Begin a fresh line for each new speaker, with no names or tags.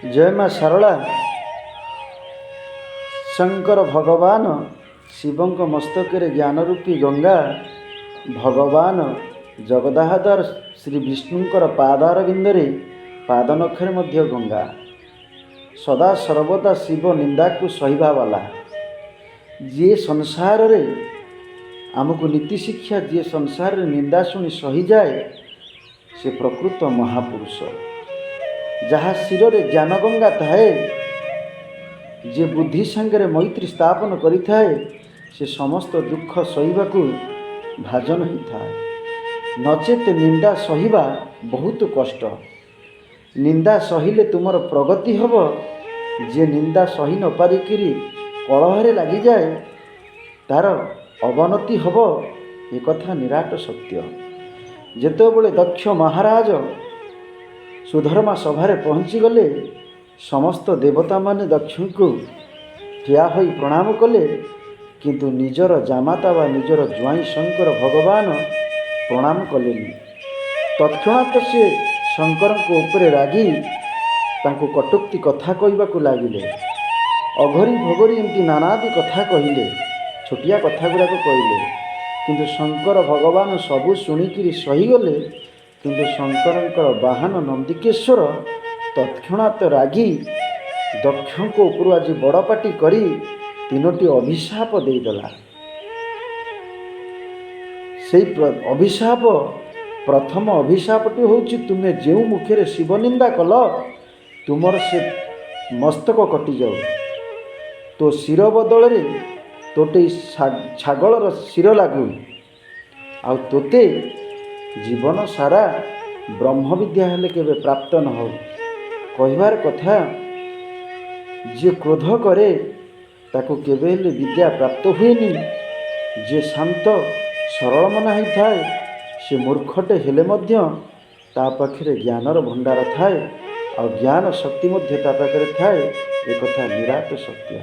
जय माँ शारला। शंकर भगवान शिवଙ୍କ मस्तकरे ज्ञान रूपी गंगा भगवान जगदाधार श्री विष्णुंकर पादारविंदरे पादनखरे मध्य गंगा सदा सर्वदा शिव निंदा को सहिबा वाला जी संसार रे आमको नीति शिक्षा जी संसार रे निंदा शुणी सही जाए से प्रकृत महापुरुष जहाँ शिर रे ज्ञान गंगा थाए जे बुद्धि संगे मैत्री स्थापन करि थाए से समस्त दुख सहिबाकू भाजन ही थाए। नचेत निंदा सहिबा बहुत कष्ट। निंदा सहिले तुमर प्रगति हब। जे निंदा सही न पारिकिरी कलहरे लगी जाए तार अवनति हब। ए कथा निराट सत्य। जेतेबेले दक्ष महाराज सुधर्मा सभारे पहुँची गले समस्त देवता माने दक्ष को ठिया होई प्रणाम कले किंतु निजर जामाता वा निजर ज्वाई शंकर भगवान प्रणाम कलेनी। तत्क्षणात से शंकर को ऊपर रागी तांको कटुक्ति कथा कहबाकू लागिले। अघरी भगरी एमती नानादी कथा कहिले, छोटिया कथा गुड़ाक कहले किंतु शंकर भगवान सबू शुणिकी सहीगले। किंतु शंकर बाहन नंदिकेश्वर तत्क्षणात रागी दक्ष को ऊपर आज बड़पाटी करी तीनोटी अभिशाप देदेला। से अभिशाप प्रथम अभिशापटी होची तुमे जेउ मुखे शिव निंदा कल तुमर से मस्तक कटि जाऊ। तो शिर बदल तोटे छागलर शिर लागू आ तोते जीवन सारा ब्रह्म विद्या हेले केबे प्राप्त न हो। कहबार कथा जे क्रोध करे ताको केबे हेले विद्या प्राप्त हुएनी। जे शांत सरल मना ही थाए से मूर्खटे हेले मध्य ता पाखरे ज्ञानर भंडार थाए आ ज्ञान शक्ति मध्य ता पाखरे थाए। ए कथा निराट सत्य।